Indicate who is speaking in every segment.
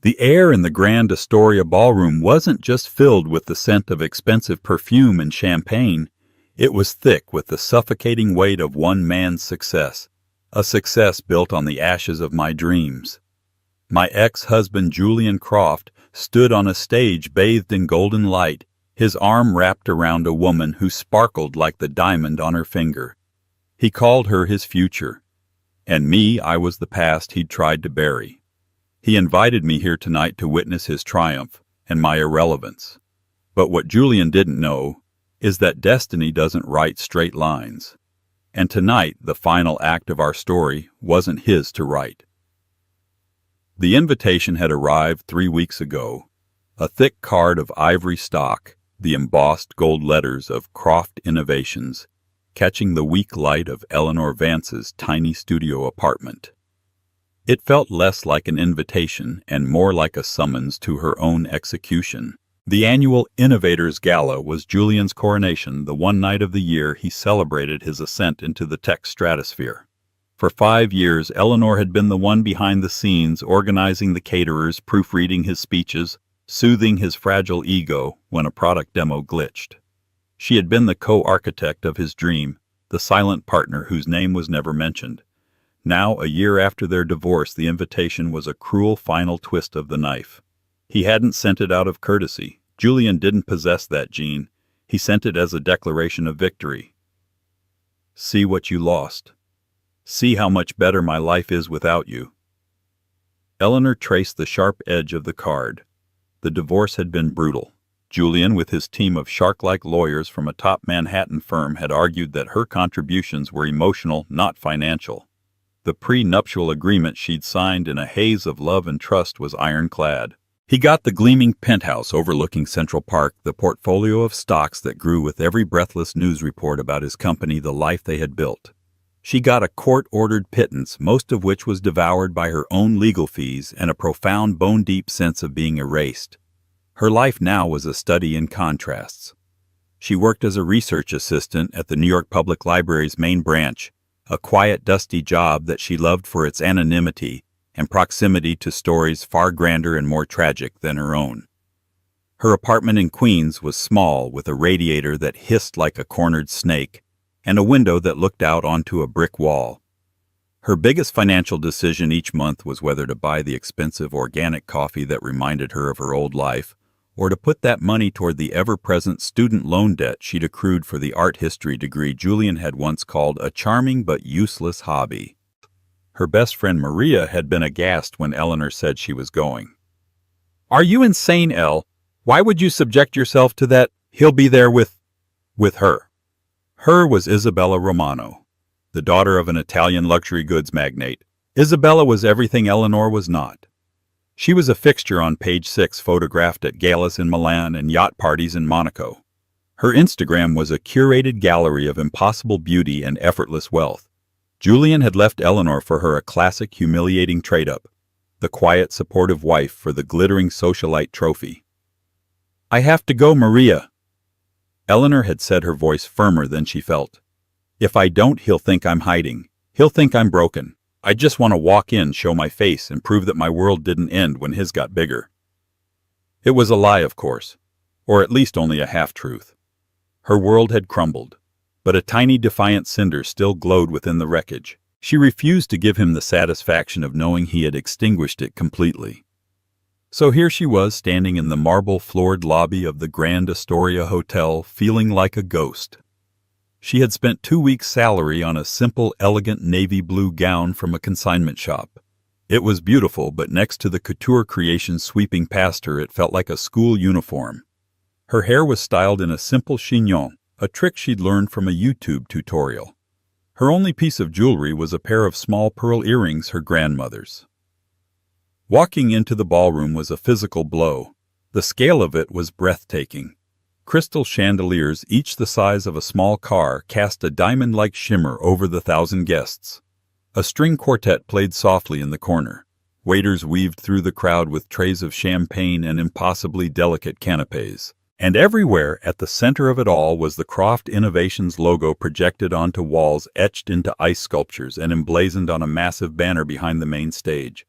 Speaker 1: The air in the Grand Astoria ballroom wasn't just filled with the scent of expensive perfume and champagne. It was thick with the suffocating weight of one man's success, a success built on the ashes of my dreams. My ex-husband Julian Croft stood on a stage bathed in golden light, his arm wrapped around a woman who sparkled like the diamond on her finger. He called her his future, and me, I was the past he'd tried to bury. He invited me here tonight to witness his triumph and my irrelevance. But what Julian didn't know is that destiny doesn't write straight lines. And tonight, the final act of our story wasn't his to write. The invitation had arrived 3 weeks ago, a thick card of ivory stock, the embossed gold letters of Croft Innovations, catching the weak light of Eleanor Vance's tiny studio apartment. It felt less like an invitation and more like a summons to her own execution. The annual Innovators Gala was Julian's coronation, the one night of the year he celebrated his ascent into the tech stratosphere. For 5 years, Eleanor had been the one behind the scenes, organizing the caterers, proofreading his speeches, soothing his fragile ego when a product demo glitched. She had been the co-architect of his dream, the silent partner whose name was never mentioned. Now, a year after their divorce, the invitation was a cruel final twist of the knife. He hadn't sent it out of courtesy. Julian didn't possess that gene. He sent it as a declaration of victory. See what you lost. See how much better my life is without you. Eleanor traced the sharp edge of the card. The divorce had been brutal. Julian, with his team of shark-like lawyers from a top Manhattan firm, had argued that her contributions were emotional, not financial. The pre-nuptial agreement she'd signed in a haze of love and trust was ironclad. He got the gleaming penthouse overlooking Central Park, the portfolio of stocks that grew with every breathless news report about his company, the life they had built. She got a court-ordered pittance, most of which was devoured by her own legal fees and a profound bone-deep sense of being erased. Her life now was a study in contrasts. She worked as a research assistant at the New York Public Library's main branch, a quiet, dusty job that she loved for its anonymity and proximity to stories far grander and more tragic than her own. Her apartment in Queens was small, with a radiator that hissed like a cornered snake and a window that looked out onto a brick wall. Her biggest financial decision each month was whether to buy the expensive organic coffee that reminded her of her old life, or to put that money toward the ever-present student loan debt she'd accrued for the art history degree Julian had once called a charming but useless hobby. Her best friend Maria had been aghast when Eleanor said she was going. "Are you insane, Elle? Why would you subject yourself to that? He'll be there with her." Her was Isabella Romano, the daughter of an Italian luxury goods magnate. Isabella was everything Eleanor was not. She was a fixture on page 6, photographed at galas in Milan and yacht parties in Monaco. Her Instagram was a curated gallery of impossible beauty and effortless wealth. Julian had left Eleanor for her a classic humiliating trade-up, the quiet, supportive wife for the glittering socialite trophy. "I have to go, Maria." Eleanor had said, her voice firmer than she felt. "If I don't, he'll think I'm hiding. He'll think I'm broken. I just want to walk in, show my face, and prove that my world didn't end when his got bigger." It was a lie, of course, or at least only a half-truth. Her world had crumbled, but a tiny defiant cinder still glowed within the wreckage. She refused to give him the satisfaction of knowing he had extinguished it completely. So here she was, standing in the marble-floored lobby of the Grand Astoria Hotel, feeling like a ghost. She had spent 2 weeks' salary on a simple, elegant navy blue gown from a consignment shop. It was beautiful, but next to the couture creations sweeping past her, it felt like a school uniform. Her hair was styled in a simple chignon, a trick she'd learned from a YouTube tutorial. Her only piece of jewelry was a pair of small pearl earrings, her grandmother's. Walking into the ballroom was a physical blow. The scale of it was breathtaking. Crystal chandeliers, each the size of a small car, cast a diamond-like shimmer over the 1,000 guests. A string quartet played softly in the corner. Waiters weaved through the crowd with trays of champagne and impossibly delicate canapes. And everywhere, at the center of it all, was the Croft Innovations logo projected onto walls etched into ice sculptures and emblazoned on a massive banner behind the main stage.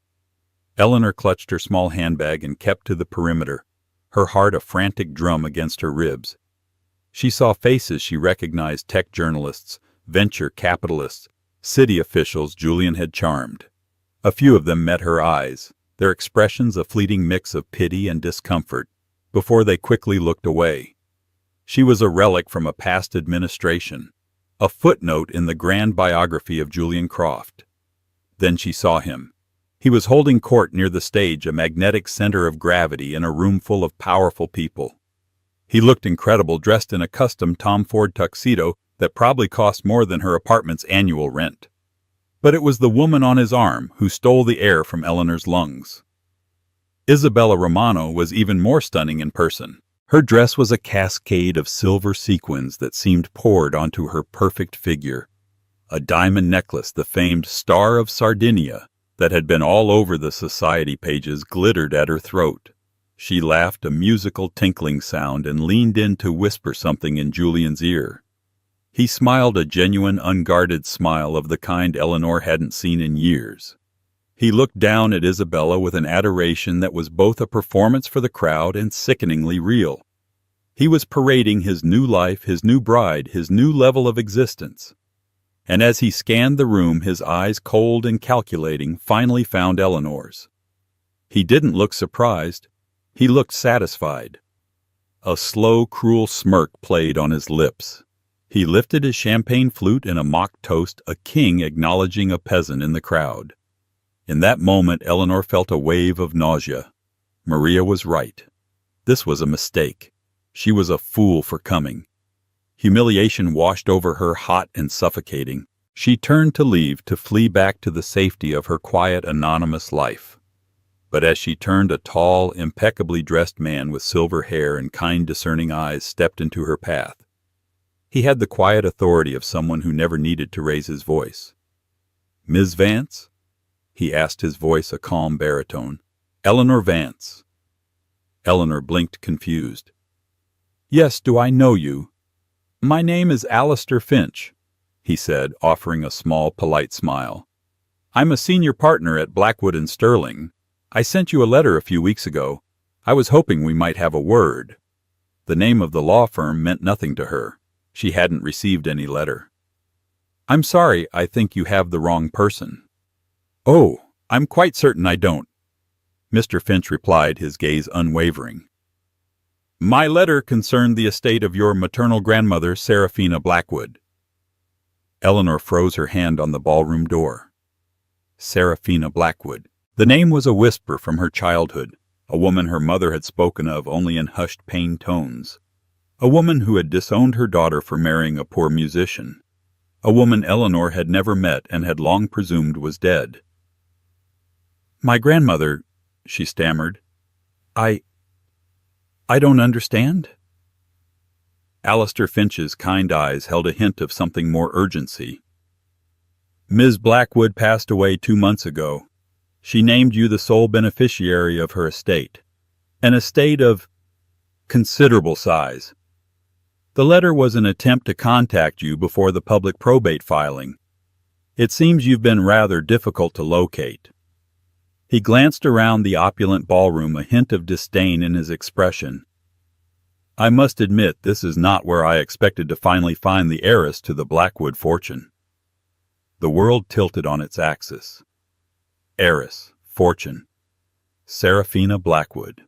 Speaker 1: Eleanor clutched her small handbag and kept to the perimeter, her heart a frantic drum against her ribs. She saw faces she recognized: tech journalists, venture capitalists, city officials Julian had charmed. A few of them met her eyes, their expressions a fleeting mix of pity and discomfort, before they quickly looked away. She was a relic from a past administration, a footnote in the grand biography of Julian Croft. Then she saw him. He was holding court near the stage, a magnetic center of gravity in a room full of powerful people. He looked incredible, dressed in a custom Tom Ford tuxedo that probably cost more than her apartment's annual rent. But it was the woman on his arm who stole the air from Eleanor's lungs. Isabella Romano was even more stunning in person. Her dress was a cascade of silver sequins that seemed poured onto her perfect figure. A diamond necklace, the famed Star of Sardinia, that had been all over the society pages, glittered at her throat. She laughed a musical tinkling sound and leaned in to whisper something in Julian's ear. He smiled a genuine, unguarded smile of the kind Eleanor hadn't seen in years. He looked down at Isabella with an adoration that was both a performance for the crowd and sickeningly real. He was parading his new life, his new bride, his new level of existence. And as he scanned the room, his eyes, cold and calculating, finally found Eleanor's. He didn't look surprised. He looked satisfied. A slow, cruel smirk played on his lips. He lifted his champagne flute in a mock toast, a king acknowledging a peasant in the crowd. In that moment, Eleanor felt a wave of nausea. Maria was right. This was a mistake. She was a fool for coming. Humiliation washed over her, hot and suffocating. She turned to leave, to flee back to the safety of her quiet, anonymous life. But as she turned, a tall, impeccably dressed man with silver hair and kind, discerning eyes stepped into her path. He had the quiet authority of someone who never needed to raise his voice. "Ms. Vance?" he asked, his voice a calm baritone. "Eleanor Vance." Eleanor blinked, confused. "Yes, do I know you?" "My name is Alistair Finch," he said, offering a small, polite smile. "I'm a senior partner at Blackwood & Sterling. I sent you a letter a few weeks ago. I was hoping we might have a word." The name of the law firm meant nothing to her. She hadn't received any letter. "I'm sorry, I think you have the wrong person." "Oh, I'm quite certain I don't," Mr. Finch replied, his gaze unwavering. "My letter concerned the estate of your maternal grandmother, Seraphina Blackwood." Eleanor froze her hand on the ballroom door. Seraphina Blackwood. The name was a whisper from her childhood, a woman her mother had spoken of only in hushed, pained tones. A woman who had disowned her daughter for marrying a poor musician. A woman Eleanor had never met and had long presumed was dead. "My grandmother," she stammered. I don't understand." Alistair Finch's kind eyes held a hint of something more urgency. "Ms. Blackwood passed away 2 months ago. She named you the sole beneficiary of her estate. An estate of considerable size. The letter was an attempt to contact you before the public probate filing. It seems you've been rather difficult to locate." He glanced around the opulent ballroom, a hint of disdain in his expression. "I must admit this is not where I expected to finally find the heiress to the Blackwood fortune." The world tilted on its axis. Heiress, fortune, Seraphina Blackwood.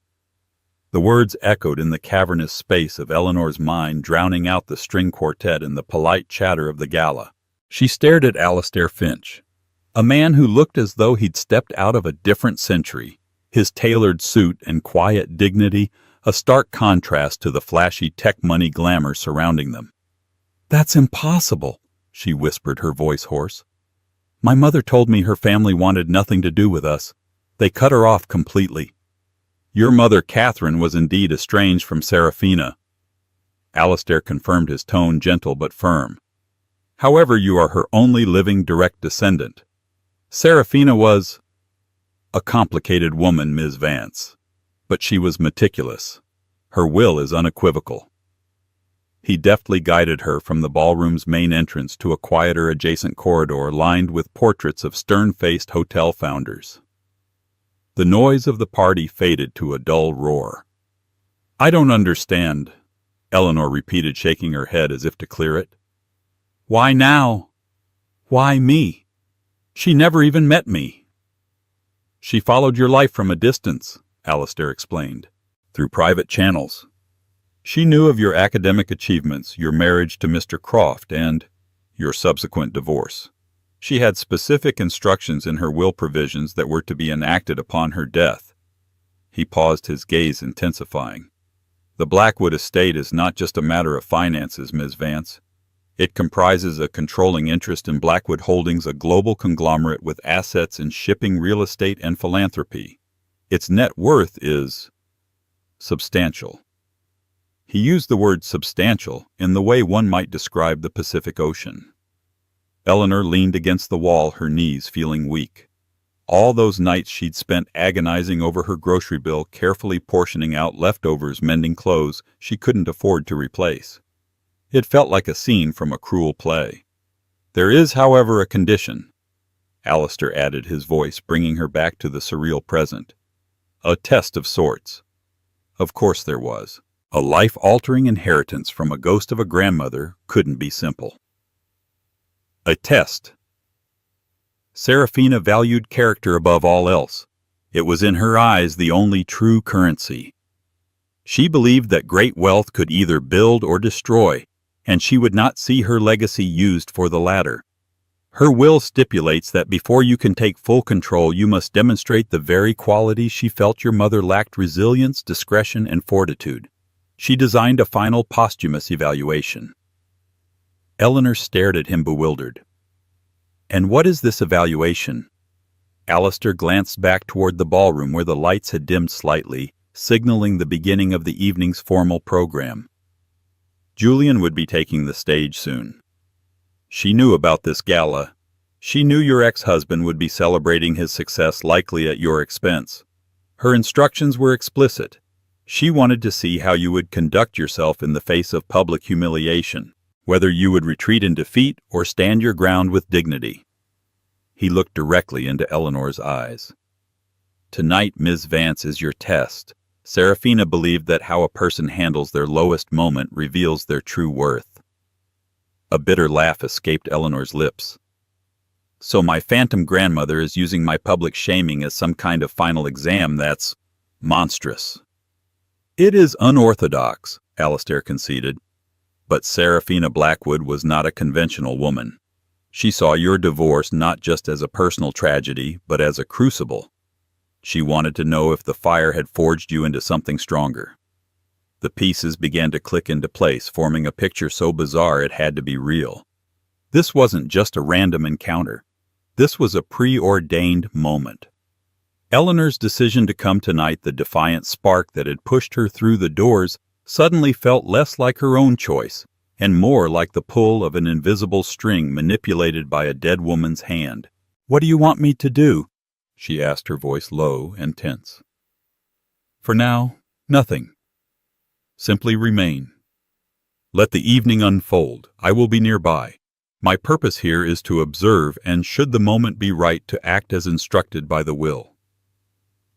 Speaker 1: The words echoed in the cavernous space of Eleanor's mind, drowning out the string quartet and the polite chatter of the gala. She stared at Alistair Finch, a man who looked as though he'd stepped out of a different century, his tailored suit and quiet dignity a stark contrast to the flashy tech money glamour surrounding them. "That's impossible," she whispered, her voice hoarse. "My mother told me her family wanted nothing to do with us. They cut her off completely." "Your mother, Catherine, was indeed estranged from Seraphina." Alistair confirmed, his tone gentle but firm. "However, you are her only living direct descendant. Seraphina was a complicated woman, Ms. Vance, but she was meticulous. Her will is unequivocal." He deftly guided her from the ballroom's main entrance to a quieter adjacent corridor lined with portraits of stern-faced hotel founders. The noise of the party faded to a dull roar. "I don't understand," Eleanor repeated, shaking her head as if to clear it. "Why now? Why me? She never even met me." "She followed your life from a distance," Alistair explained, "through private channels. She knew of your academic achievements, your marriage to Mr. Croft, and your subsequent divorce. She had specific instructions in her will provisions that were to be enacted upon her death." He paused, his gaze intensifying. "The Blackwood estate is not just a matter of finances, Ms. Vance. It comprises a controlling interest in Blackwood Holdings, a global conglomerate with assets in shipping, real estate, and philanthropy. Its net worth is substantial." He used the word substantial in the way one might describe the Pacific Ocean. Eleanor leaned against the wall, her knees feeling weak. All those nights she'd spent agonizing over her grocery bill, carefully portioning out leftovers, mending clothes she couldn't afford to replace. It felt like a scene from a cruel play. "There is, however, a condition," Alistair added, his voice bringing her back to the surreal present. "A test of sorts." Of course there was. A life-altering inheritance from a ghost of a grandmother couldn't be simple. A test. Serafina valued character above all else. It was in her eyes the only true currency. She believed that great wealth could either build or destroy, and she would not see her legacy used for the latter. Her will stipulates that before you can take full control, you must demonstrate the very qualities she felt your mother lacked: resilience, discretion, and fortitude. She designed a final posthumous evaluation. Eleanor stared at him, bewildered. "And what is this evaluation?" Alistair glanced back toward the ballroom where the lights had dimmed slightly, signaling the beginning of the evening's formal program. Julian would be taking the stage soon. She knew about this gala. She knew your ex-husband would be celebrating his success, likely at your expense. Her instructions were explicit. She wanted to see how you would conduct yourself in the face of public humiliation, whether you would retreat in defeat or stand your ground with dignity. He looked directly into Eleanor's eyes. "Tonight, Ms. Vance, is your test." Serafina believed that how a person handles their lowest moment reveals their true worth. A bitter laugh escaped Eleanor's lips. "So my phantom grandmother is using my public shaming as some kind of final exam? That's monstrous." "It is unorthodox," Alistair conceded. "But Serafina Blackwood was not a conventional woman. She saw your divorce not just as a personal tragedy, but as a crucible. She wanted to know if the fire had forged you into something stronger." The pieces began to click into place, forming a picture so bizarre it had to be real. This wasn't just a random encounter. This was a preordained moment. Eleanor's decision to come tonight, the defiant spark that had pushed her through the doors, suddenly felt less like her own choice, and more like the pull of an invisible string manipulated by a dead woman's hand. "What do you want me to do?" she asked, her voice low and tense. "For now, nothing. Simply remain. Let the evening unfold. I will be nearby. My purpose here is to observe, and should the moment be right, to act as instructed by the will."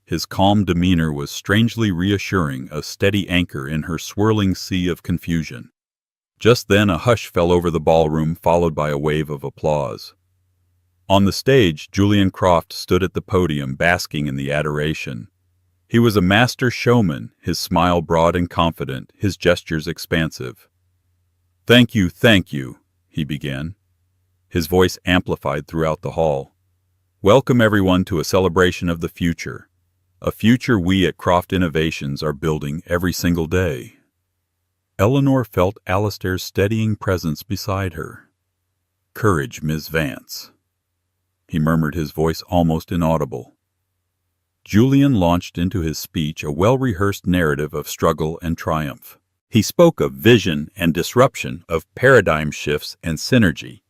Speaker 1: His calm demeanor was strangely reassuring, a steady anchor in her swirling sea of confusion. Just then a hush fell over the ballroom, followed by a wave of applause. On the stage, Julian Croft stood at the podium, basking in the adoration. He was a master showman, his smile broad and confident, his gestures expansive. Thank you," he began, his voice amplified throughout the hall. "Welcome everyone to a celebration of the future, a future we at Croft Innovations are building every single day." Eleanor felt Alistair's steadying presence beside her. "Courage, Ms. Vance," he murmured, his voice almost inaudible. Julian launched into his speech a well-rehearsed narrative of struggle and triumph. He spoke of vision and disruption, of paradigm shifts and synergy.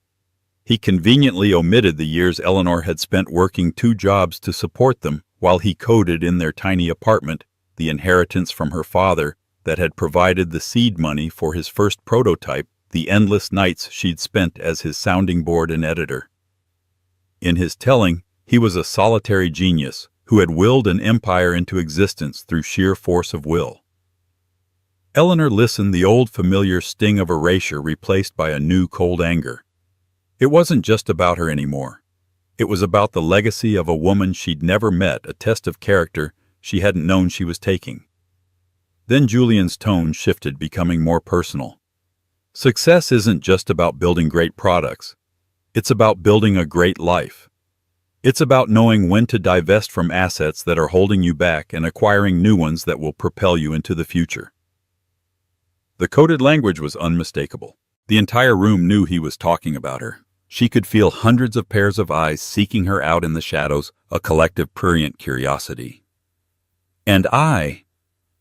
Speaker 1: He conveniently omitted the years Eleanor had spent working 2 jobs to support them while he coded in their tiny apartment, the inheritance from her father that had provided the seed money for his first prototype, the endless nights she'd spent as his sounding board and editor. In his telling, he was a solitary genius who had willed an empire into existence through sheer force of will. Eleanor listened, the old familiar sting of erasure replaced by a new cold anger. It wasn't just about her anymore. It was about the legacy of a woman she'd never met, a test of character she hadn't known she was taking. Then Julian's tone shifted, becoming more personal. Success isn't just about building great products. It's about building a great life. It's about knowing when to divest from assets that are holding you back and acquiring new ones that will propel you into the future. The coded language was unmistakable. The entire room knew he was talking about her. She could feel hundreds of pairs of eyes seeking her out in the shadows, a collective prurient curiosity. And I,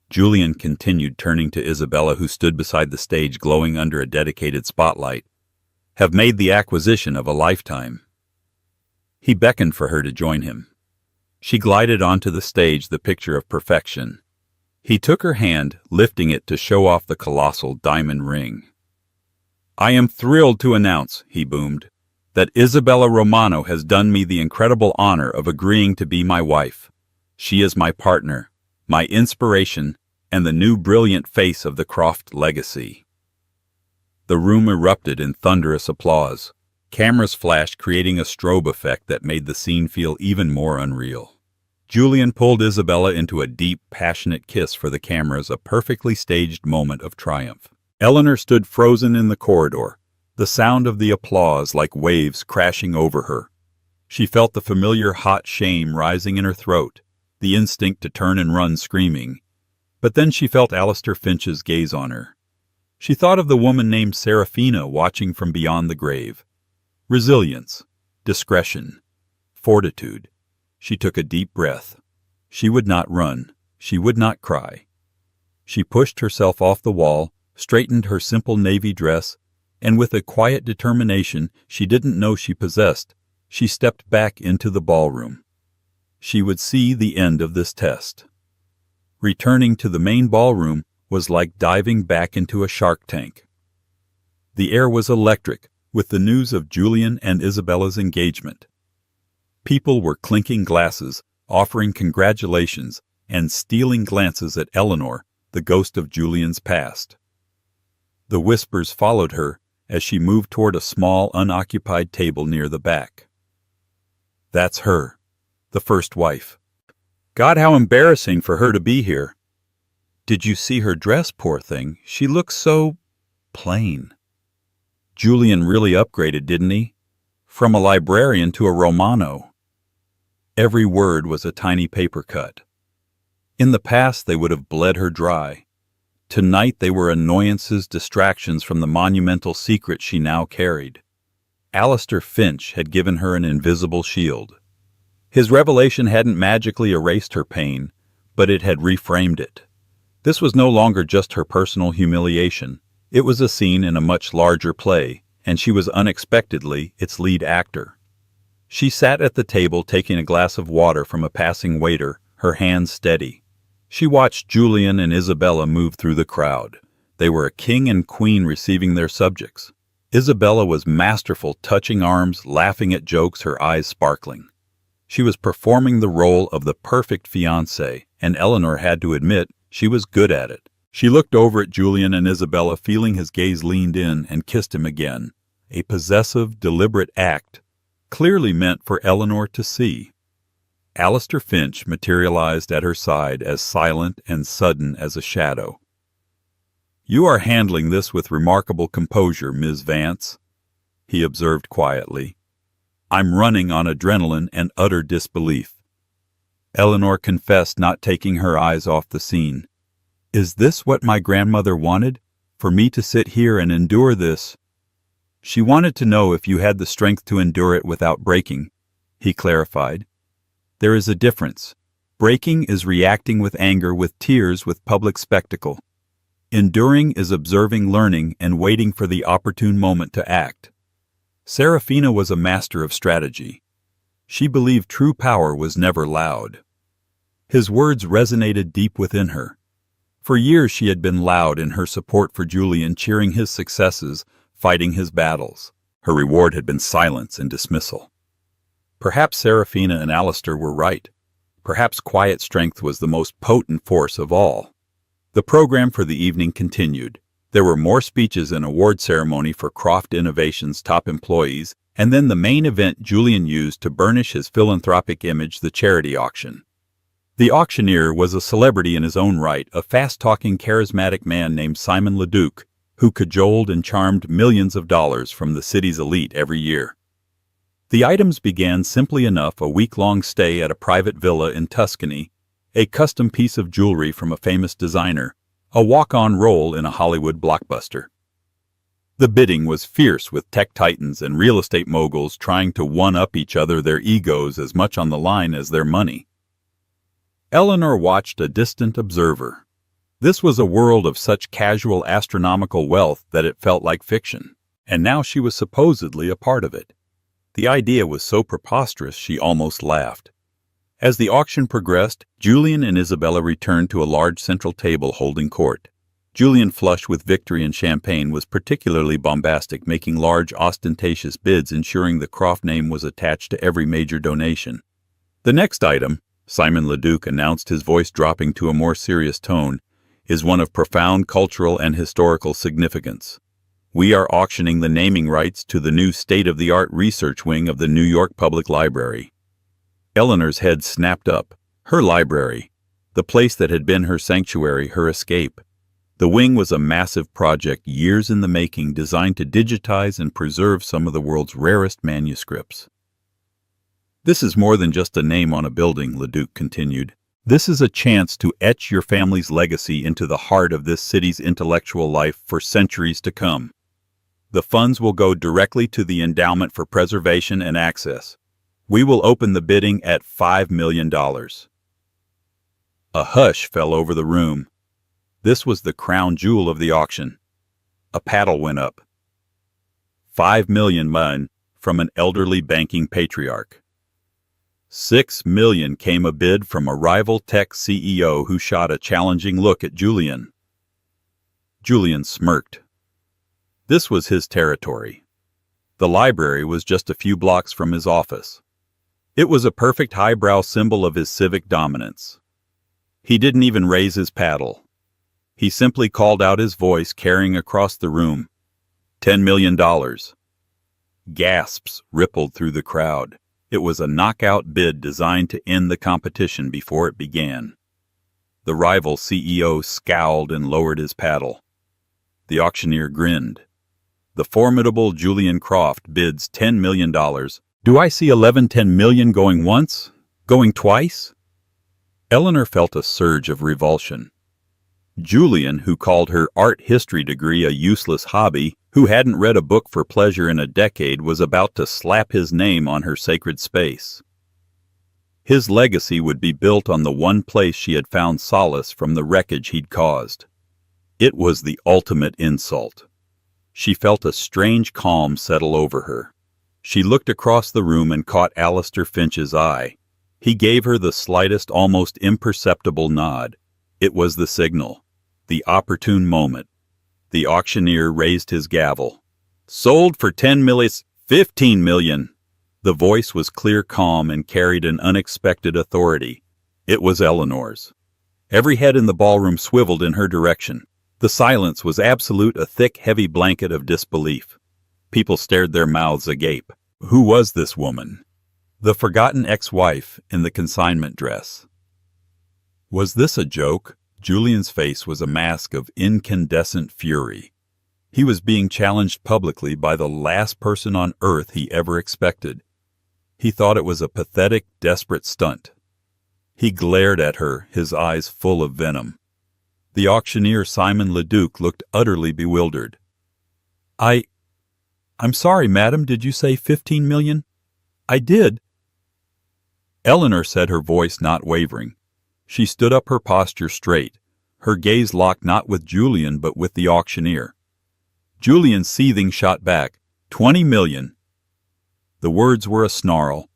Speaker 1: Julian continued, turning to Isabella, who stood beside the stage glowing under a dedicated spotlight, have made the acquisition of a lifetime. He beckoned for her to join him. She glided onto the stage, the picture of perfection. He took her hand, lifting it to show off the colossal diamond ring. I am thrilled to announce, he boomed, that Isabella Romano has done me the incredible honor of agreeing to be my wife. She is my partner, my inspiration, and the new brilliant face of the Croft legacy. The room erupted in thunderous applause. Cameras flashed, creating a strobe effect that made the scene feel even more unreal. Julian pulled Isabella into a deep, passionate kiss for the cameras, a perfectly staged moment of triumph. Eleanor stood frozen in the corridor, the sound of the applause like waves crashing over her. She felt the familiar hot shame rising in her throat, the instinct to turn and run screaming. But then she felt Alistair Finch's gaze on her. She thought of the woman named Serafina watching from beyond the grave. Resilience, discretion, fortitude. She took a deep breath. She would not run. She would not cry. She pushed herself off the wall, straightened her simple navy dress, and with a quiet determination she didn't know she possessed, she stepped back into the ballroom. She would see the end of this test. Returning to the main ballroom was like diving back into a shark tank. The air was electric with the news of Julian and Isabella's engagement. People were clinking glasses, offering congratulations, and stealing glances at Eleanor, the ghost of Julian's past. The whispers followed her as she moved toward a small, unoccupied table near the back. That's her, the first wife. God, how embarrassing for her to be here. Did you see her dress, poor thing? She looks so plain. Julian really upgraded, didn't he? From a librarian to a Romano. Every word was a tiny paper cut. In the past, they would have bled her dry. Tonight they were annoyances, distractions from the monumental secret she now carried. Alistair Finch had given her an invisible shield. His revelation hadn't magically erased her pain, but it had reframed it. This was no longer just her personal humiliation. It was a scene in a much larger play, and she was unexpectedly its lead actor. She sat at the table taking a glass of water from a passing waiter, her hands steady. She watched Julian and Isabella move through the crowd. They were a king and queen receiving their subjects. Isabella was masterful, touching arms, laughing at jokes, her eyes sparkling. She was performing the role of the perfect fiancée, and Eleanor had to admit she was good at it. She looked over at Julian and Isabella, feeling his gaze, leaned in and kissed him again, a possessive, deliberate act, clearly meant for Eleanor to see. Alistair Finch materialized at her side, as silent and sudden as a shadow. You are handling this with remarkable composure, Ms. Vance, he observed quietly. I'm running on adrenaline and utter disbelief. Eleanor confessed, not taking her eyes off the scene. Is this what my grandmother wanted? For me to sit here and endure this? She wanted to know if you had the strength to endure it without breaking, he clarified. There is a difference. Breaking is reacting with anger, with tears, with public spectacle. Enduring is observing, learning, and waiting for the opportune moment to act. Serafina was a master of strategy. She believed true power was never loud. His words resonated deep within her. For years she had been loud in her support for Julian, cheering his successes, fighting his battles. Her reward had been silence and dismissal. Perhaps Serafina and Alistair were right. Perhaps quiet strength was the most potent force of all. The program for the evening continued. There were more speeches and award ceremony for Croft Innovations' top employees, and then the main event Julian used to burnish his philanthropic image, the charity auction. The auctioneer was a celebrity in his own right, a fast-talking, charismatic man named Simon Leduc, who cajoled and charmed millions of dollars from the city's elite every year. The items began simply enough: a week-long stay at a private villa in Tuscany, a custom piece of jewelry from a famous designer, a walk-on role in a Hollywood blockbuster. The bidding was fierce, with tech titans and real estate moguls trying to one-up each other, their egos as much on the line as their money. Eleanor watched, a distant observer. This was a world of such casual astronomical wealth that it felt like fiction, and now she was supposedly a part of it. The idea was so preposterous she almost laughed. As the auction progressed, Julian and Isabella returned to a large central table holding court. Julian, flushed with victory and champagne, was particularly bombastic, making large, ostentatious bids, ensuring the Croft name was attached to every major donation. "The next item," Simon Leduc announced, his voice dropping to a more serious tone, "is one of profound cultural and historical significance. We are auctioning the naming rights to the new state-of-the-art research wing of the New York Public Library." Eleanor's head snapped up. Her library, the place that had been her sanctuary, her escape. The wing was a massive project, years in the making, designed to digitize and preserve some of the world's rarest manuscripts. "This is more than just a name on a building," Leduc continued. "This is a chance to etch your family's legacy into the heart of this city's intellectual life for centuries to come. The funds will go directly to the Endowment for Preservation and Access. We will open the bidding at $5 million. A hush fell over the room. This was the crown jewel of the auction. A paddle went up. $5 million from an elderly banking patriarch. $6 million came a bid from a rival tech CEO who shot a challenging look at Julian. Julian smirked. This was his territory. The library was just a few blocks from his office. It was a perfect highbrow symbol of his civic dominance. He didn't even raise his paddle. He simply called out, his voice carrying across the room. $10 million. Gasps rippled through the crowd. It was a knockout bid designed to end the competition before it began. The rival CEO scowled and lowered his paddle. The auctioneer grinned. The formidable Julian Croft bids $10 million. Do I see 10 million going once? Going twice? Eleanor felt a surge of revulsion. Julian, who called her art history degree a useless hobby, who hadn't read a book for pleasure in a decade, was about to slap his name on her sacred space. His legacy would be built on the one place she had found solace from the wreckage he'd caused. It was the ultimate insult. She felt a strange calm settle over her. She looked across the room and caught Alistair Finch's eye. He gave her the slightest, almost imperceptible nod. It was the signal. The opportune moment. The auctioneer raised his gavel. "Sold for 10 million, 15 million. The voice was clear, calm, and carried an unexpected authority. It was Eleanor's. Every head in the ballroom swiveled in her direction. The silence was absolute, a thick, heavy blanket of disbelief. People stared, their mouths agape. Who was this woman? The forgotten ex-wife in the consignment dress. Was this a joke? Julian's face was a mask of incandescent fury. He was being challenged publicly by the last person on earth he ever expected. He thought it was a pathetic, desperate stunt. He glared at her, his eyes full of venom. The auctioneer, Simon Leduc, looked utterly bewildered. I'm sorry, madam, did you say 15 million? I did. Eleanor said, her voice not wavering. She stood up, her posture straight, her gaze locked not with Julian but with the auctioneer. Julian, seething, shot back, 20 million. The words were a snarl.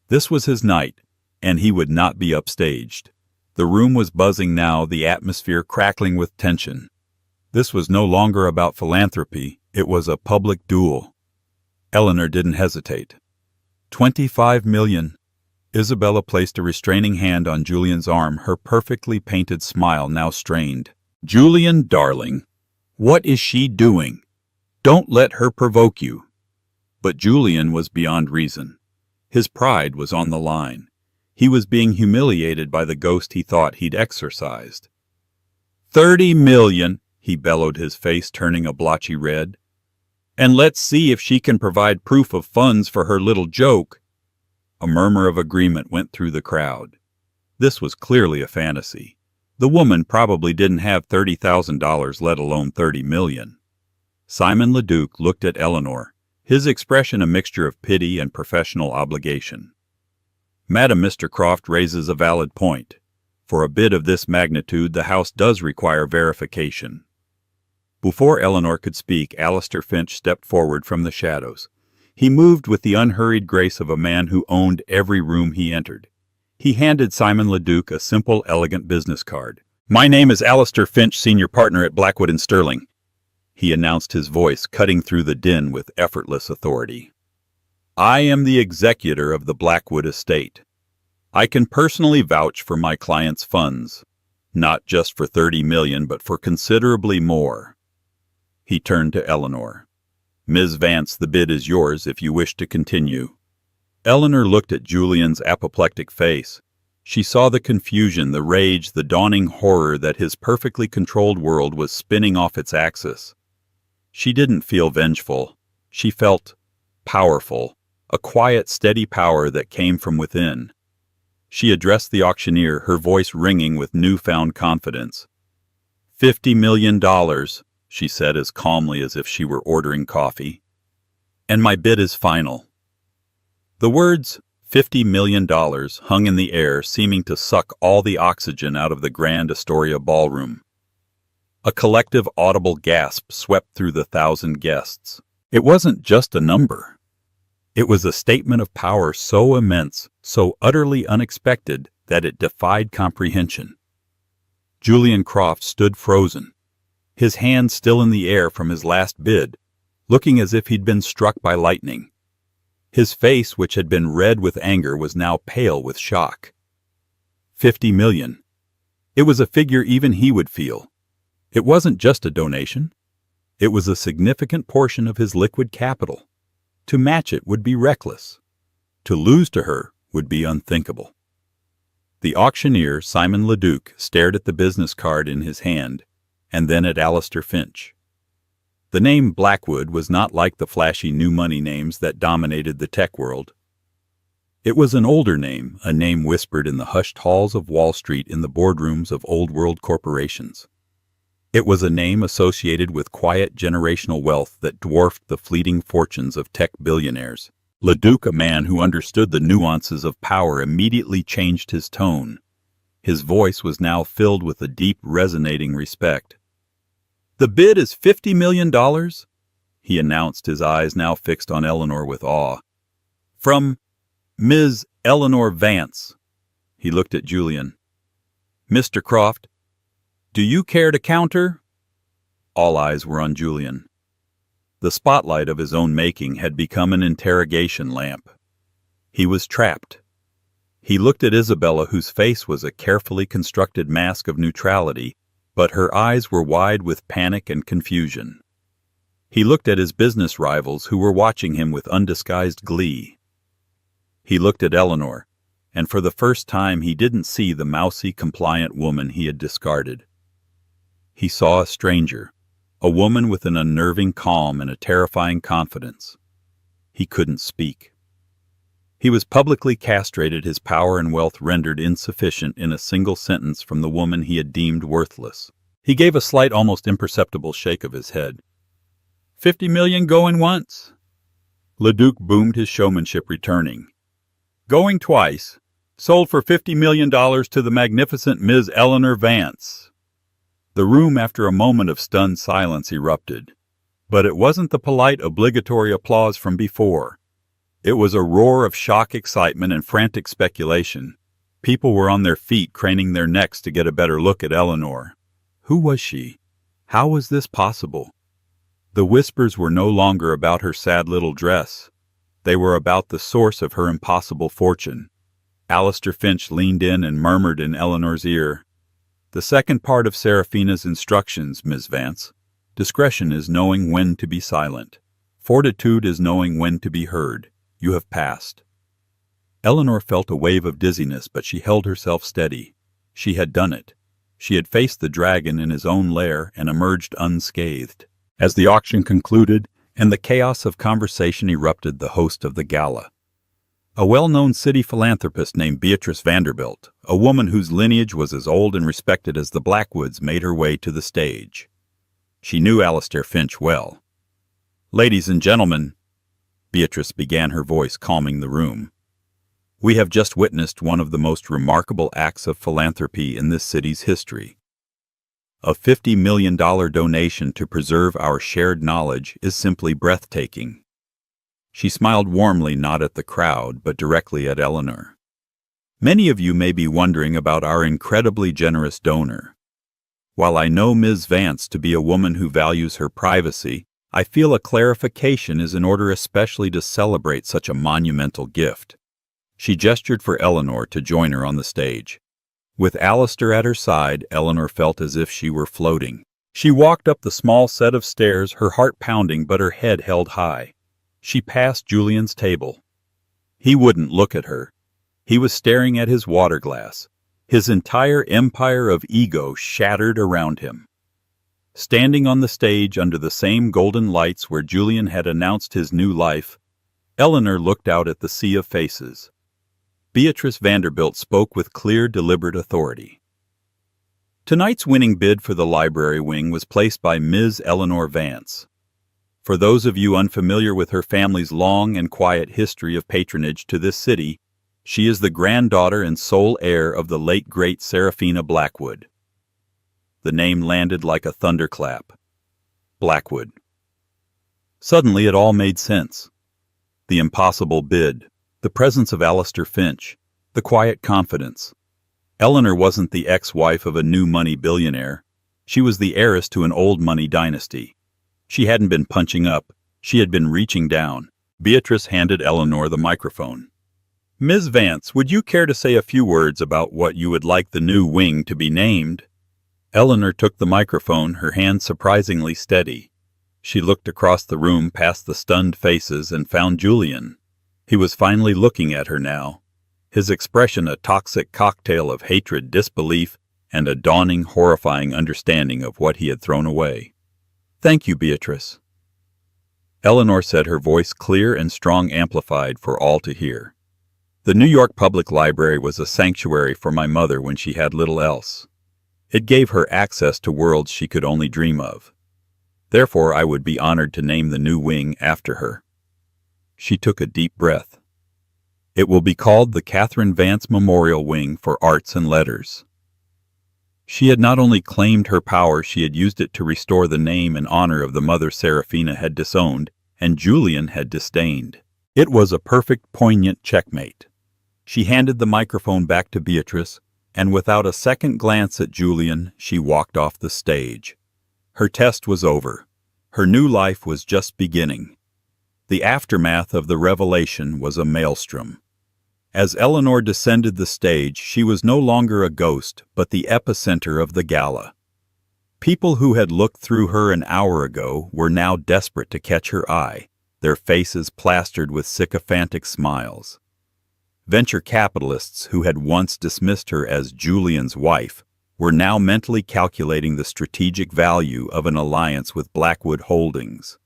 Speaker 1: This was his night, and he would not be upstaged. The room was buzzing now, the atmosphere crackling with tension. This was no longer about philanthropy, it was a public duel. Eleanor didn't hesitate. 25 million. Isabella placed a restraining hand on Julian's arm, her perfectly painted smile now strained. "Julian, darling, what is she doing? Don't let her provoke you." But Julian was beyond reason. His pride was on the line. He was being humiliated by the ghost he thought he'd exorcised. 30 million, he bellowed, his face turning a blotchy red. "And let's see if she can provide proof of funds for her little joke." A murmur of agreement went through the crowd. This was clearly a fantasy. The woman probably didn't have $30,000, let alone 30 million. Simon Leduc looked at Eleanor, his expression a mixture of pity and professional obligation. "Madam, Mr. Croft raises a valid point. For a bid of this magnitude, the House does require verification." Before Eleanor could speak, Alistair Finch stepped forward from the shadows. He moved with the unhurried grace of a man who owned every room he entered. He handed Simon Leduc a simple, elegant business card. "My name is Alistair Finch, senior partner at Blackwood & Sterling," he announced, his voice cutting through the din with effortless authority. "I am the executor of the Blackwood estate. I can personally vouch for my client's funds, not just for 30 million, but for considerably more." He turned to Eleanor. "Ms. Vance, the bid is yours if you wish to continue." Eleanor looked at Julian's apoplectic face. She saw the confusion, the rage, the dawning horror that his perfectly controlled world was spinning off its axis. She didn't feel vengeful. She felt powerful, a quiet, steady power that came from within. She addressed the auctioneer, her voice ringing with newfound confidence. $50 million, she said as calmly as if she were ordering coffee. "And my bid is final." The words $50 million hung in the air, seeming to suck all the oxygen out of the Grand Astoria ballroom. A collective audible gasp swept through the 1,000 guests. It wasn't just a number. It was a statement of power so immense, so utterly unexpected, that it defied comprehension. Julian Croft stood frozen, his hand still in the air from his last bid, looking as if he'd been struck by lightning. His face, which had been red with anger, was now pale with shock. 50 million. It was a figure even he would feel. It wasn't just a donation. It was a significant portion of his liquid capital. To match it would be reckless. To lose to her would be unthinkable. The auctioneer, Simon Leduc, stared at the business card in his hand, and then at Alistair Finch. The name Blackwood was not like the flashy new money names that dominated the tech world. It was an older name, a name whispered in the hushed halls of Wall Street, in the boardrooms of old-world corporations. It was a name associated with quiet generational wealth that dwarfed the fleeting fortunes of tech billionaires. Leduc, a man who understood the nuances of power, immediately changed his tone. His voice was now filled with a deep, resonating respect. "The bid is $50 million, he announced, his eyes now fixed on Eleanor with awe. "From Ms. Eleanor Vance." He looked at Julian. "Mr. Croft, do you care to counter?" All eyes were on Julian. The spotlight of his own making had become an interrogation lamp. He was trapped. He looked at Isabella, whose face was a carefully constructed mask of neutrality, but her eyes were wide with panic and confusion. He looked at his business rivals, who were watching him with undisguised glee. He looked at Eleanor, and for the first time he didn't see the mousy, compliant woman he had discarded. He saw a stranger, a woman with an unnerving calm and a terrifying confidence. He couldn't speak. He was publicly castrated, his power and wealth rendered insufficient in a single sentence from the woman he had deemed worthless. He gave a slight, almost imperceptible shake of his head. 50 million going once. Leduc boomed, his showmanship returning. Going twice. Sold for $50 million to the magnificent Ms. Eleanor Vance. The room, after a moment of stunned silence, erupted. But it wasn't the polite, obligatory applause from before. It was a roar of shock, excitement, and frantic speculation. People were on their feet, craning their necks to get a better look at Eleanor. Who was she? How was this possible? The whispers were no longer about her sad little dress. They were about the source of her impossible fortune. Alistair Finch leaned in and murmured in Eleanor's ear, "The second part of Seraphina's instructions, Miss Vance. Discretion is knowing when to be silent. Fortitude is knowing when to be heard. You have passed." Eleanor felt a wave of dizziness, but she held herself steady. She had done it. She had faced the dragon in his own lair and emerged unscathed. As the auction concluded and the chaos of conversation erupted, the host of the gala, a well-known city philanthropist named Beatrice Vanderbilt, a woman whose lineage was as old and respected as the Blackwoods, made her way to the stage. She knew Alistair Finch well. "Ladies and gentlemen," Beatrice began, her voice calming the room, "we have just witnessed one of the most remarkable acts of philanthropy in this city's history. A $50 million donation to preserve our shared knowledge is simply breathtaking." She smiled warmly, not at the crowd, but directly at Eleanor. "Many of you may be wondering about our incredibly generous donor. While I know Ms. Vance to be a woman who values her privacy, I feel a clarification is in order, especially to celebrate such a monumental gift." She gestured for Eleanor to join her on the stage. With Alistair at her side, Eleanor felt as if she were floating. She walked up the small set of stairs, her heart pounding but her head held high. She passed Julian's table. He wouldn't look at her. He was staring at his water glass, his entire empire of ego shattered around him. Standing on the stage under the same golden lights where Julian had announced his new life, Eleanor looked out at the sea of faces. Beatrice Vanderbilt spoke with clear, deliberate authority. "Tonight's winning bid for the library wing was placed by Ms. Eleanor Vance. For those of you unfamiliar with her family's long and quiet history of patronage to this city, she is the granddaughter and sole heir of the late great Seraphina Blackwood." The name landed like a thunderclap. Blackwood. Suddenly it all made sense. The impossible bid, the presence of Alistair Finch, the quiet confidence. Eleanor wasn't the ex-wife of a new money billionaire. She was the heiress to an old money dynasty. She hadn't been punching up. She had been reaching down. Beatrice handed Eleanor the microphone. "Ms. Vance, would you care to say a few words about what you would like the new wing to be named?" Eleanor took the microphone, her hand surprisingly steady. She looked across the room past the stunned faces and found Julian. He was finally looking at her now, his expression a toxic cocktail of hatred, disbelief, and a dawning, horrifying understanding of what he had thrown away. "Thank you, Beatrice," Eleanor said, her voice clear and strong, amplified for all to hear. "The New York Public Library was a sanctuary for my mother when she had little else. It gave her access to worlds she could only dream of. Therefore, I would be honored to name the new wing after her." She took a deep breath. "It will be called the Catherine Vance Memorial Wing for Arts and Letters." She had not only claimed her power, she had used it to restore the name and honor of the mother Seraphina had disowned and Julian had disdained. It was a perfect, poignant checkmate. She handed the microphone back to Beatrice, and without a second glance at Julian, she walked off the stage. Her test was over. Her new life was just beginning. The aftermath of the revelation was a maelstrom. As Eleanor descended the stage, she was no longer a ghost, but the epicenter of the gala. People who had looked through her an hour ago were now desperate to catch her eye, their faces plastered with sycophantic smiles. Venture capitalists who had once dismissed her as Julian's wife were now mentally calculating the strategic value of an alliance with Blackwood Holdings.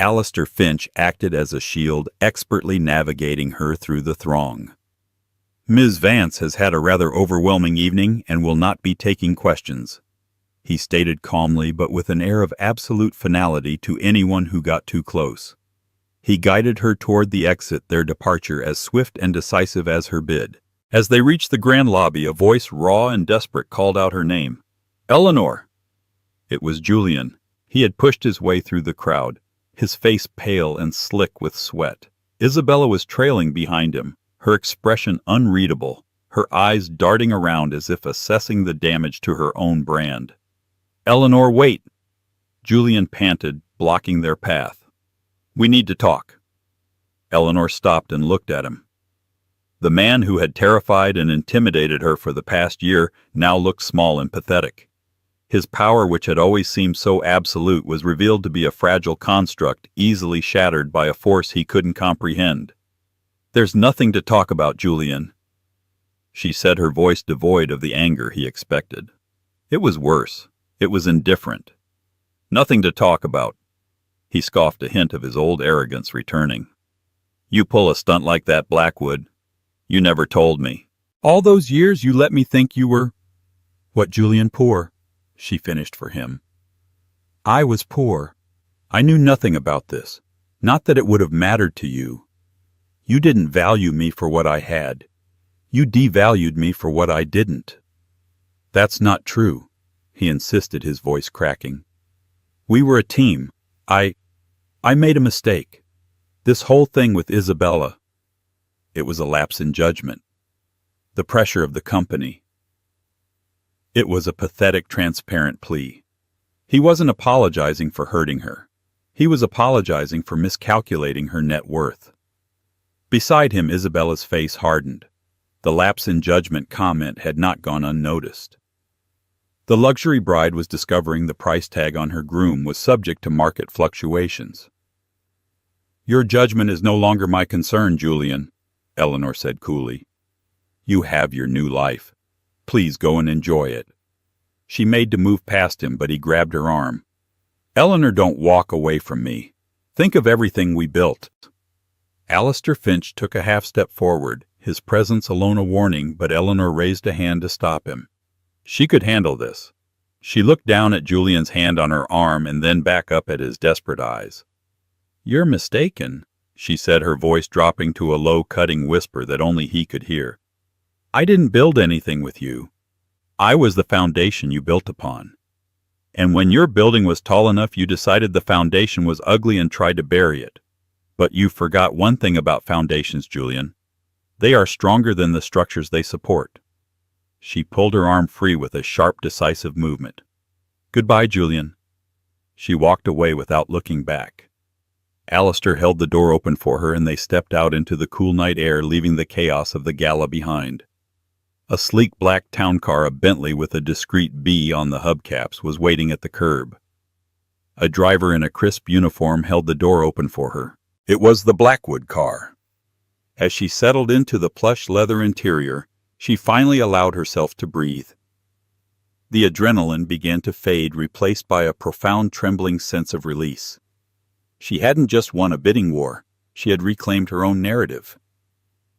Speaker 1: Alistair Finch acted as a shield, expertly navigating her through the throng. "Ms. Vance has had a rather overwhelming evening and will not be taking questions," he stated calmly but with an air of absolute finality to anyone who got too close. He guided her toward the exit, their departure as swift and decisive as her bid. As they reached the grand lobby, a voice raw and desperate called out her name. "Eleanor!" It was Julian. He had pushed his way through the crowd, his face pale and slick with sweat. Isabella was trailing behind him, her expression unreadable, her eyes darting around as if assessing the damage to her own brand. "Eleanor, wait!" Julian panted, blocking their path. "We need to talk." Eleanor stopped and looked at him. The man who had terrified and intimidated her for the past year now looked small and pathetic. His power, which had always seemed so absolute, was revealed to be a fragile construct, easily shattered by a force he couldn't comprehend. "There's nothing to talk about, Julian," she said, her voice devoid of the anger he expected. It was worse. It was indifferent. "Nothing to talk about." He scoffed, a hint of his old arrogance returning. "You pull a stunt like that, Blackwood. You never told me. All those years you let me think you were—" "What, Julian? Poor?" she finished for him. "I was poor. I knew nothing about this. Not that it would have mattered to you. You didn't value me for what I had. You devalued me for what I didn't." "That's not true," he insisted, his voice cracking. "We were a team. I made a mistake. This whole thing with Isabella. It was a lapse in judgment. The pressure of the company." It was a pathetic, transparent plea. He wasn't apologizing for hurting her. He was apologizing for miscalculating her net worth. Beside him, Isabella's face hardened. The lapse in judgment comment had not gone unnoticed. The luxury bride was discovering the price tag on her groom was subject to market fluctuations. "Your judgment is no longer my concern, Julian," Eleanor said coolly. "You have your new life. Please go and enjoy it." She made to move past him, but he grabbed her arm. "Eleanor, don't walk away from me. Think of everything we built." Alistair Finch took a half-step forward, his presence alone a warning, but Eleanor raised a hand to stop him. She could handle this. She looked down at Julian's hand on her arm and then back up at his desperate eyes. "You're mistaken," she said, her voice dropping to a low, cutting whisper that only he could hear. "I didn't build anything with you. I was the foundation you built upon. And when your building was tall enough, you decided the foundation was ugly and tried to bury it. But you forgot one thing about foundations, Julian. They are stronger than the structures they support." She pulled her arm free with a sharp, decisive movement. "Goodbye, Julian." She walked away without looking back. Alistair held the door open for her, and they stepped out into the cool night air, leaving the chaos of the gala behind. A sleek black town car, a Bentley with a discreet B on the hubcaps, was waiting at the curb. A driver in a crisp uniform held the door open for her. It was the Blackwood car. As she settled into the plush leather interior, she finally allowed herself to breathe. The adrenaline began to fade, replaced by a profound, trembling sense of release. She hadn't just won a bidding war, she had reclaimed her own narrative.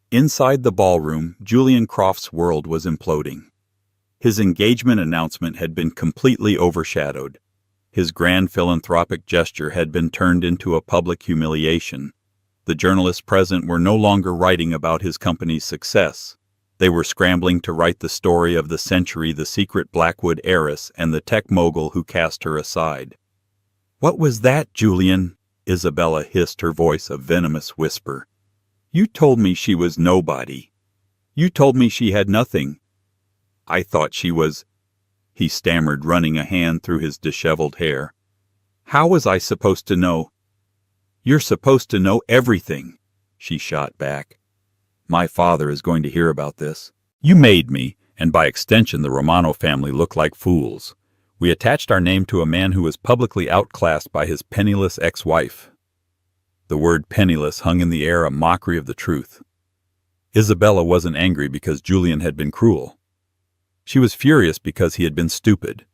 Speaker 1: Inside the ballroom, Julian Croft's world was imploding. His engagement announcement had been completely overshadowed. His grand philanthropic gesture had been turned into a public humiliation. The journalists present were no longer writing about his company's success. They were scrambling to write the story of the century, the secret Blackwood heiress and the tech mogul who cast her aside. "What was that, Julian?" Isabella hissed, her voice a venomous whisper. "You told me she was nobody. You told me she had nothing. I thought she was—" he stammered, running a hand through his disheveled hair. "How was I supposed to know?" "You're supposed to know everything," she shot back. "My father is going to hear about this. You made me, and by extension the Romano family, look like fools. We attached our name to a man who was publicly outclassed by his penniless ex-wife." The word penniless hung in the air, a mockery of the truth. Isabella wasn't angry because Julian had been cruel. She was furious because he had been stupid.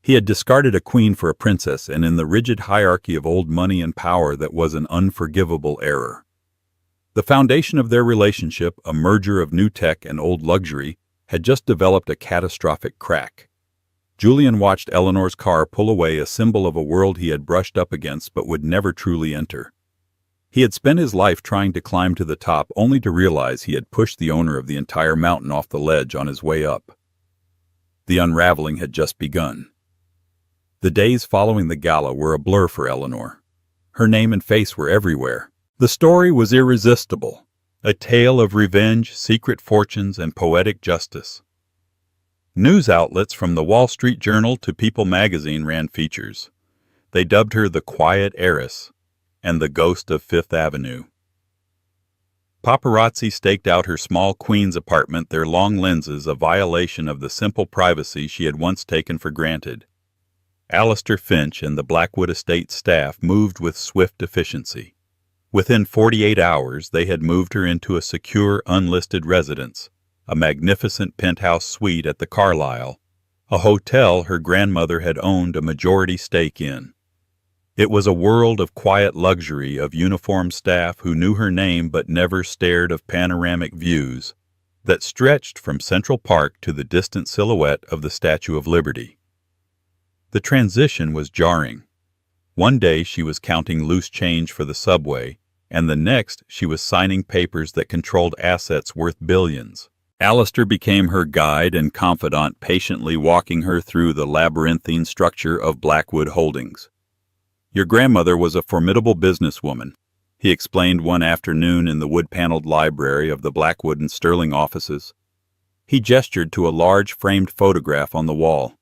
Speaker 1: He had discarded a queen for a princess, and in the rigid hierarchy of old money and power that was an unforgivable error. The foundation of their relationship, a merger of new tech and old luxury, had just developed a catastrophic crack. Julian watched Eleanor's car pull away, a symbol of a world he had brushed up against but would never truly enter. He had spent his life trying to climb to the top, only to realize he had pushed the owner of the entire mountain off the ledge on his way up. The unraveling had just begun. The days following the gala were a blur for Eleanor. Her name and face were everywhere. The story was irresistible, a tale of revenge, secret fortunes, and poetic justice. News outlets from the Wall Street Journal to People magazine ran features. They dubbed her the Quiet Heiress and the Ghost of Fifth Avenue. Paparazzi staked out her small Queens apartment, their long lenses a violation of the simple privacy she had once taken for granted. Alistair Finch and the Blackwood estate staff moved with swift efficiency. Within 48 hours, they had moved her into a secure, unlisted residence, a magnificent penthouse suite at the Carlyle, a hotel her grandmother had owned a majority stake in. It was a world of quiet luxury, of uniformed staff who knew her name but never stared, of panoramic views that stretched from Central Park to the distant silhouette of the Statue of Liberty. The transition was jarring. One day she was counting loose change for the subway, and the next she was signing papers that controlled assets worth billions. Alistair became her guide and confidant, patiently walking her through the labyrinthine structure of Blackwood Holdings. "Your grandmother was a formidable businesswoman," he explained one afternoon in the wood-paneled library of the Blackwood and Sterling offices. He gestured to a large framed photograph on the wall.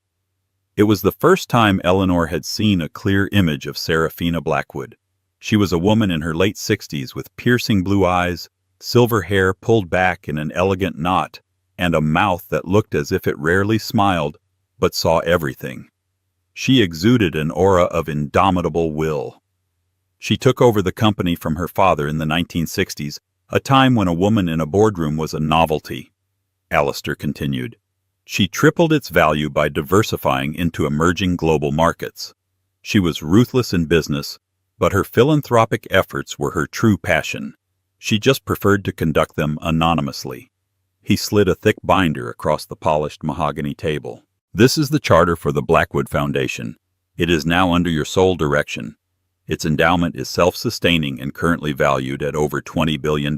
Speaker 1: It was the first time Eleanor had seen a clear image of Seraphina Blackwood. She was a woman in her late 60s with piercing blue eyes, silver hair pulled back in an elegant knot, and a mouth that looked as if it rarely smiled, but saw everything. She exuded an aura of indomitable will. She took over the company from her father in the 1960s, a time when a woman in a boardroom was a novelty. Alistair continued. She tripled its value by diversifying into emerging global markets. She was ruthless in business, but her philanthropic efforts were her true passion. She just preferred to conduct them anonymously. He slid a thick binder across the polished mahogany table. "This is the charter for the Blackwood Foundation. It is now under your sole direction. Its endowment is self-sustaining and currently valued at over $20 billion.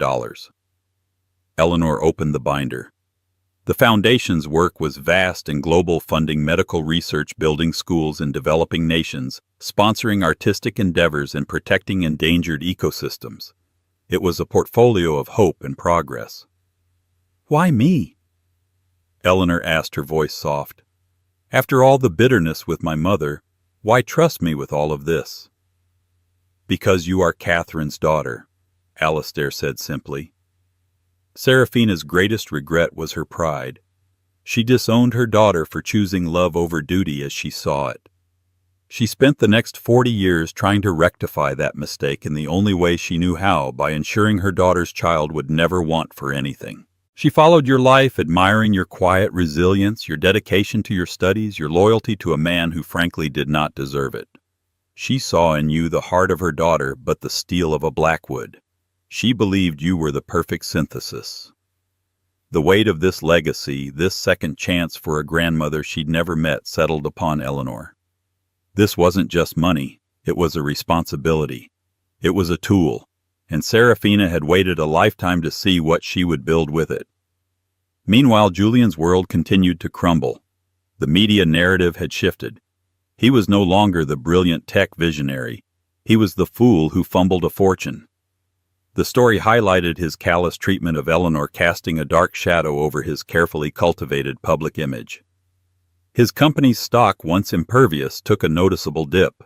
Speaker 1: Eleanor opened the binder. The Foundation's work was vast and global, funding medical research, building schools in developing nations, sponsoring artistic endeavors, and protecting endangered ecosystems. It was a portfolio of hope and progress. "Why me?" Eleanor asked, her voice soft. "After all the bitterness with my mother, why trust me with all of this?" "Because you are Catherine's daughter," Alistair said simply. Seraphina's greatest regret was her pride. She disowned her daughter for choosing love over duty as she saw it. She spent the next 40 years trying to rectify that mistake in the only way she knew how, by ensuring her daughter's child would never want for anything. She followed your life, admiring your quiet resilience, your dedication to your studies, your loyalty to a man who frankly did not deserve it. She saw in you the heart of her daughter, but the steel of a Blackwood. She believed you were the perfect synthesis. The weight of this legacy, this second chance for a grandmother she'd never met, settled upon Eleanor. This wasn't just money, it was a responsibility. It was a tool, and Seraphina had waited a lifetime to see what she would build with it. Meanwhile, Julian's world continued to crumble. The media narrative had shifted. He was no longer the brilliant tech visionary. He was the fool who fumbled a fortune. The story highlighted his callous treatment of Eleanor, casting a dark shadow over his carefully cultivated public image. His company's stock, once impervious, took a noticeable dip.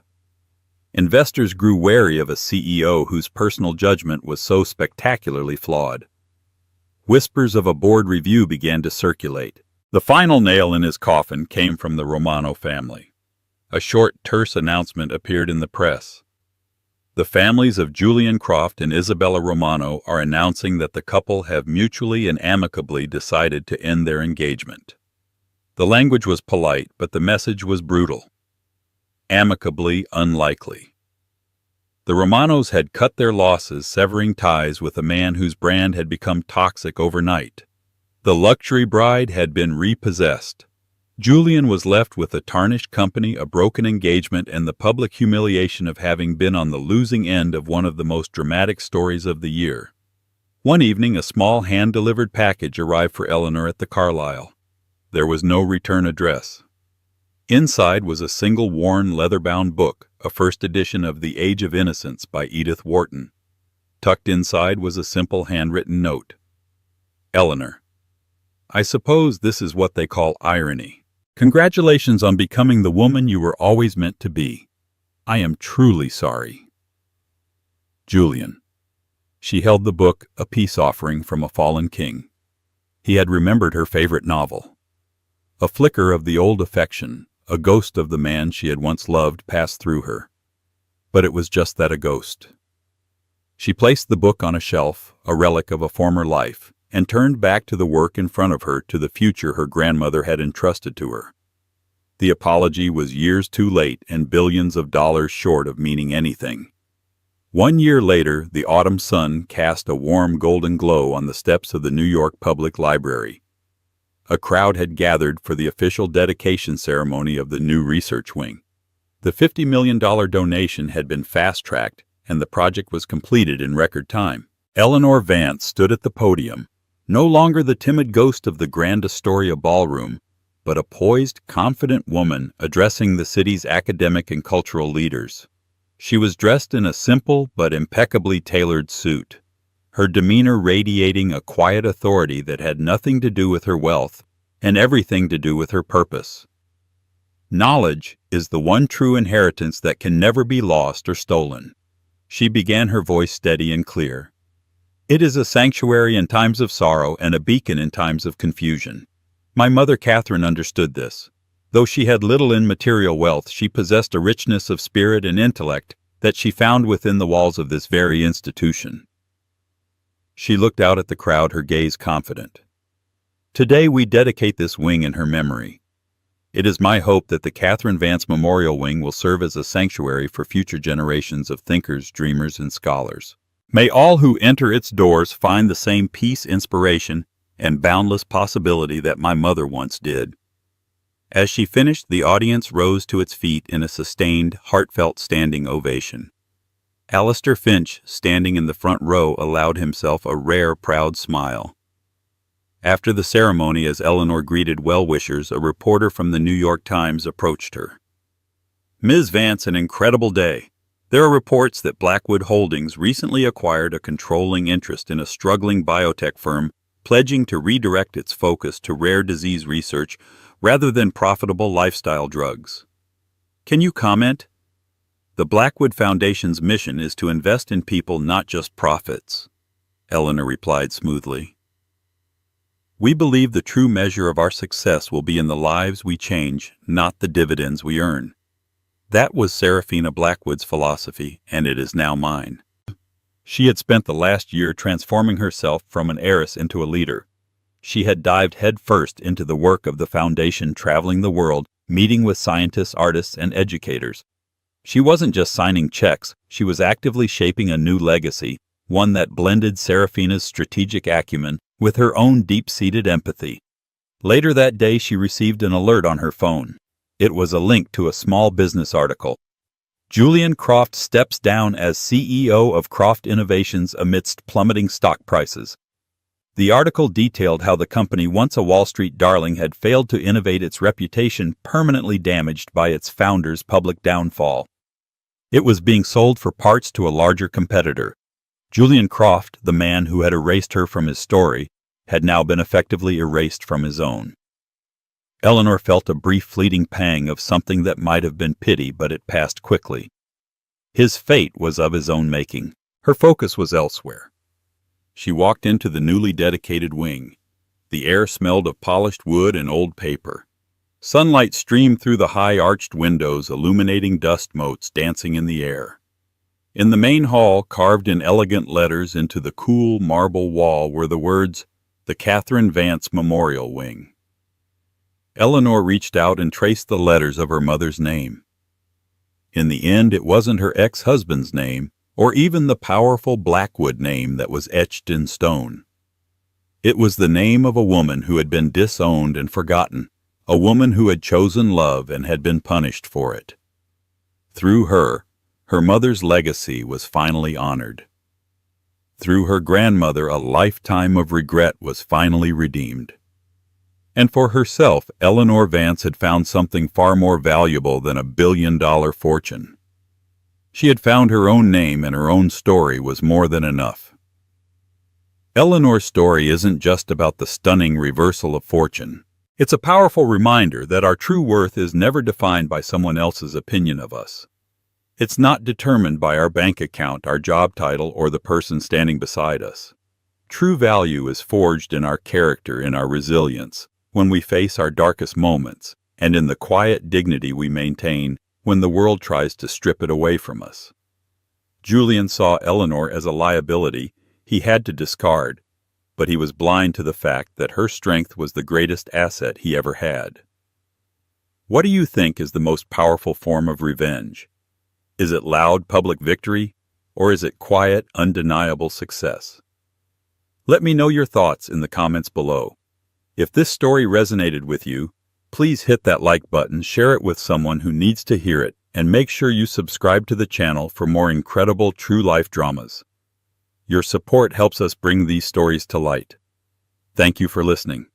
Speaker 1: Investors grew wary of a CEO whose personal judgment was so spectacularly flawed. Whispers of a board review began to circulate. The final nail in his coffin came from the Romano family. A short, terse announcement appeared in the press. The families of Julian Croft and Isabella Romano are announcing that the couple have mutually and amicably decided to end their engagement. The language was polite, but the message was brutal. Amicably unlikely. The Romanos had cut their losses, severing ties with a man whose brand had become toxic overnight. The luxury bride had been repossessed. Julian was left with a tarnished company, a broken engagement, and the public humiliation of having been on the losing end of one of the most dramatic stories of the year. One evening, a small hand-delivered package arrived for Eleanor at the Carlyle. There was no return address. Inside was a single worn, leather-bound book, a first edition of The Age of Innocence by Edith Wharton. Tucked inside was a simple handwritten note. Eleanor, I suppose this is what they call irony. Congratulations on becoming the woman you were always meant to be. I am truly sorry. Julian. She held the book, a peace offering from a fallen king. He had remembered her favorite novel. A flicker of the old affection, a ghost of the man she had once loved, passed through her. But it was just that, a ghost. She placed the book on a shelf, a relic of a former life, and turned back to the work in front of her, to the future her grandmother had entrusted to her. The apology was years too late and billions of dollars short of meaning anything. 1 year later, the autumn sun cast a warm golden glow on the steps of the New York Public Library. A crowd had gathered for the official dedication ceremony of the new research wing. The $50 million donation had been fast-tracked, and the project was completed in record time. Eleanor Vance stood at the podium, no longer the timid ghost of the Grand Astoria ballroom, but a poised, confident woman addressing the city's academic and cultural leaders. She was dressed in a simple but impeccably tailored suit, her demeanor radiating a quiet authority that had nothing to do with her wealth and everything to do with her purpose. Knowledge is the one true inheritance that can never be lost or stolen. She began, her voice steady and clear. It is a sanctuary in times of sorrow and a beacon in times of confusion. My mother Catherine understood this. Though she had little in material wealth, she possessed a richness of spirit and intellect that she found within the walls of this very institution. She looked out at the crowd, her gaze confident. Today we dedicate this wing in her memory. It is my hope that the Catherine Vance Memorial Wing will serve as a sanctuary for future generations of thinkers, dreamers, and scholars. May all who enter its doors find the same peace, inspiration, and boundless possibility that my mother once did. As she finished, the audience rose to its feet in a sustained, heartfelt standing ovation. Alistair Finch, standing in the front row, allowed himself a rare, proud smile. After the ceremony, as Eleanor greeted well-wishers, a reporter from the New York Times approached her. "Ms. Vance, an incredible day. There are reports that Blackwood Holdings recently acquired a controlling interest in a struggling biotech firm, pledging to redirect its focus to rare disease research rather than profitable lifestyle drugs. Can you comment?" "The Blackwood Foundation's mission is to invest in people, not just profits," Eleanor replied smoothly. "We believe the true measure of our success will be in the lives we change, not the dividends we earn." That was Seraphina Blackwood's philosophy, and it is now mine. She had spent the last year transforming herself from an heiress into a leader. She had dived headfirst into the work of the foundation, traveling the world, meeting with scientists, artists, and educators. She wasn't just signing checks, she was actively shaping a new legacy, one that blended Seraphina's strategic acumen with her own deep-seated empathy. Later that day, she received an alert on her phone. It was a link to a small business article. Julian Croft steps down as CEO of Croft Innovations amidst plummeting stock prices. The article detailed how the company, once a Wall Street darling, had failed to innovate, its reputation permanently damaged by its founder's public downfall. It was being sold for parts to a larger competitor. Julian Croft, the man who had erased her from his story, had now been effectively erased from his own. Eleanor felt a brief fleeting pang of something that might have been pity, but it passed quickly. His fate was of his own making. Her focus was elsewhere. She walked into the newly dedicated wing. The air smelled of polished wood and old paper. Sunlight streamed through the high arched windows, illuminating dust motes dancing in the air. In the main hall, carved in elegant letters into the cool marble wall, were the words, "The Catherine Vance Memorial Wing." Eleanor reached out and traced the letters of her mother's name. In the end, it wasn't her ex-husband's name, or even the powerful Blackwood name that was etched in stone. It was the name of a woman who had been disowned and forgotten, a woman who had chosen love and had been punished for it. Through her, her mother's legacy was finally honored. Through her grandmother, a lifetime of regret was finally redeemed. And for herself, Eleanor Vance had found something far more valuable than a billion-dollar fortune. She had found her own name, and her own story was more than enough. Eleanor's story isn't just about the stunning reversal of fortune. It's a powerful reminder that our true worth is never defined by someone else's opinion of us. It's not determined by our bank account, our job title, or the person standing beside us. True value is forged in our character, in our resilience, when we face our darkest moments, and in the quiet dignity we maintain when the world tries to strip it away from us. Julian saw Eleanor as a liability he had to discard, but he was blind to the fact that her strength was the greatest asset he ever had. What do you think is the most powerful form of revenge? Is it loud public victory, or is it quiet, undeniable success? Let me know your thoughts in the comments below. If this story resonated with you, please hit that like button, share it with someone who needs to hear it, and make sure you subscribe to the channel for more incredible true-life dramas. Your support helps us bring these stories to light. Thank you for listening.